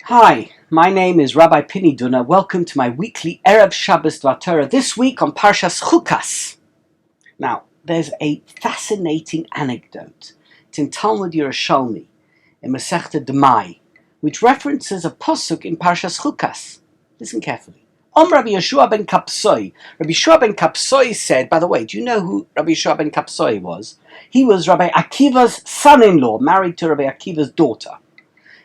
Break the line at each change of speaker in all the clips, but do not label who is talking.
Hi, my name is Rabbi Dunner. Welcome to my weekly Erev Shabbos Dvar Torah, this week on Parshat Chukkat. Now, there's a fascinating anecdote. It's in Talmud Yerushalmi, in Masechta Demai, which references a pasuk in Parshat Chukkat. Listen carefully. Rabbi Yehoshua ben Kabsoi. Rabbi Yehoshua ben Kabsoi said, by the way, do you know who Rabbi Yehoshua ben Kabsoi was? He was Rabbi Akiva's son-in-law, married to Rabbi Akiva's daughter.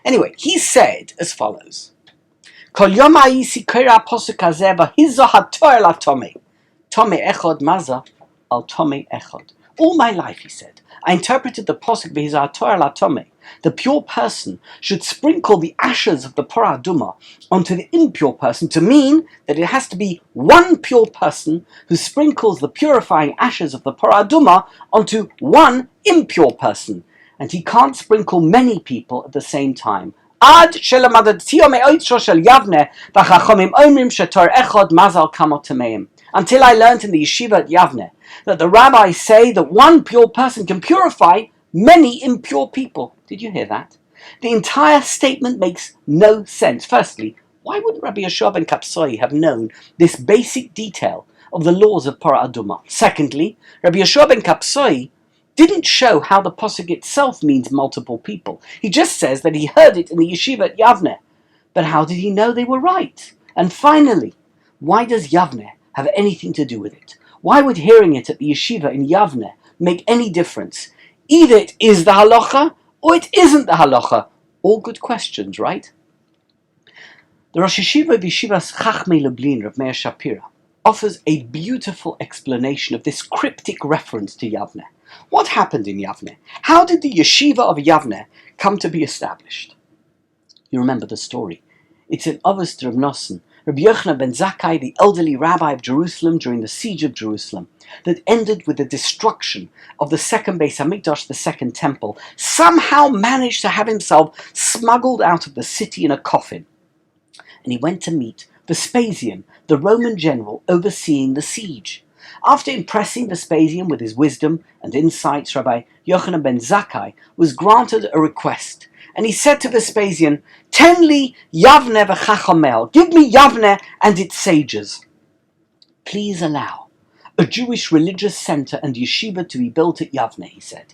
Anyway, he said as follows: Kol yom ha'isi kera pasuk hazeh v'hizo haTorah la tomei. Tomei echad maza al tomei echad. All my life, he said, I interpreted the pasuk v'hizo haTorah la tomei. The pure person should sprinkle the ashes of the parah adumah onto the impure person, to mean that it has to be one pure person who sprinkles the purifying ashes of the parah adumah onto one impure person. And he can't sprinkle many people at the same time. Until I learned in the yeshiva at Yavneh that the rabbis say that one pure person can purify many impure people. Did you hear that? The entire statement makes no sense. Firstly, why wouldn't Rabbi Yehoshua ben Kabsoi have known this basic detail of the laws of parah adumah? Secondly, Rabbi Yehoshua ben Kabsoi didn't show how the pasuk itself means multiple people. He just says that he heard it in the yeshiva at Yavneh. But how did he know they were right? And finally, why does Yavneh have anything to do with it? Why would hearing it at the yeshiva in Yavneh make any difference? Either it is the halacha or it isn't the halacha. All good questions, right? The Rosh Yeshiva of Yeshivas Chachmei Lublin, Rabbi Meir Shapira, offers a beautiful explanation of this cryptic reference to Yavneh. What happened in Yavneh? How did the yeshiva of Yavneh come to be established? You remember the story. It's in Avos Rav Nosson, Rabbi Yochanan ben Zakkai, the elderly rabbi of Jerusalem during the siege of Jerusalem, that ended with the destruction of the second Beis Hamikdash, the second temple, somehow managed to have himself smuggled out of the city in a coffin. And he went to meet Vespasian, the Roman general overseeing the siege. After impressing Vespasian with his wisdom and insights, Rabbi Yochanan ben Zakkai was granted a request, and he said to Vespasian, "Ten li Yavneh v'chachamel, give me Yavneh and its sages. Please allow a Jewish religious center and yeshiva to be built at Yavneh," he said,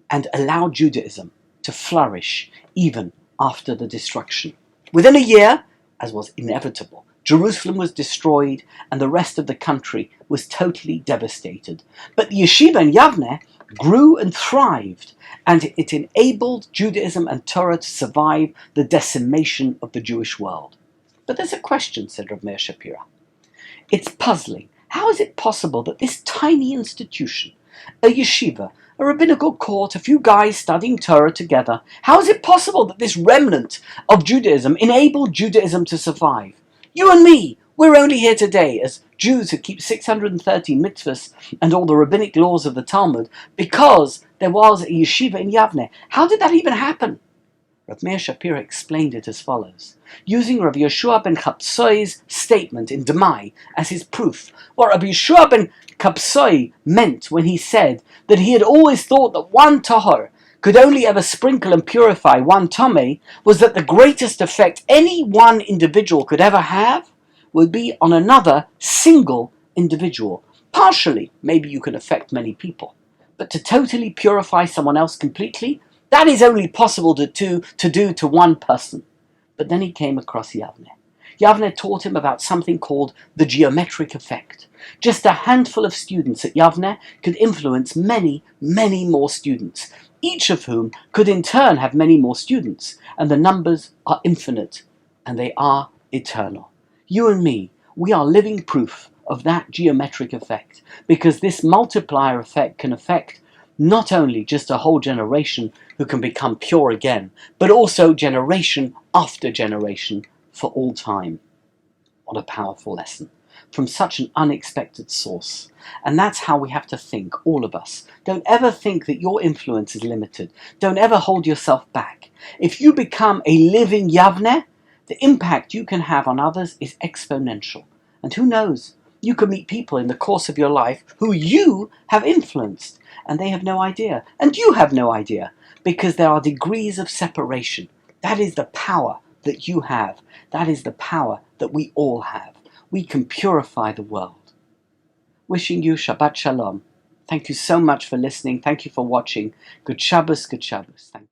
"and allow Judaism to flourish even after the destruction." Within a year, as was inevitable, Jerusalem was destroyed and the rest of the country was totally devastated. But the yeshiva in Yavneh grew and thrived, and it enabled Judaism and Torah to survive the decimation of the Jewish world. But there's a question, said Rabbi Meir Shapira. It's puzzling. How is it possible that this tiny institution, a yeshiva, a rabbinical court, a few guys studying Torah together, how is it possible that this remnant of Judaism enabled Judaism to survive? You and me, we're only here today as Jews who keep 613 mitzvahs and all the rabbinic laws of the Talmud because there was a yeshiva in Yavneh. How did that even happen? Rabbi Meir Shapira explained it as follows, using Rabbi Yehoshua ben Kabsoi's statement in Demai as his proof. What Rabbi Yehoshua ben Kabsoi meant when he said that he had always thought that one tahor could only ever sprinkle and purify one tomei was that the greatest effect any one individual could ever have would be on another single individual. Partially, maybe you can affect many people, but to totally purify someone else completely, that is only possible to do to one person. But then he came across Yavneh. Yavneh taught him about something called the geometric effect. Just a handful of students at Yavneh could influence many, many more students, each of whom could in turn have many more students, and the numbers are infinite, and they are eternal. You and me, we are living proof of that geometric effect, because this multiplier effect can affect not only just a whole generation who can become pure again, but also generation after generation for all time. What a powerful lesson from such an unexpected source. And that's how we have to think, all of us. Don't ever think that your influence is limited. Don't ever hold yourself back. If you become a living Yavneh, the impact you can have on others is exponential. And who knows, you could meet people in the course of your life who you have influenced, and they have no idea, and you have no idea, because there are degrees of separation. That is the power that you have. That is the power that we all have. We can purify the world. Wishing you Shabbat Shalom. Thank you so much for listening. Thank you for watching. Good Shabbos, good Shabbos. Thank you.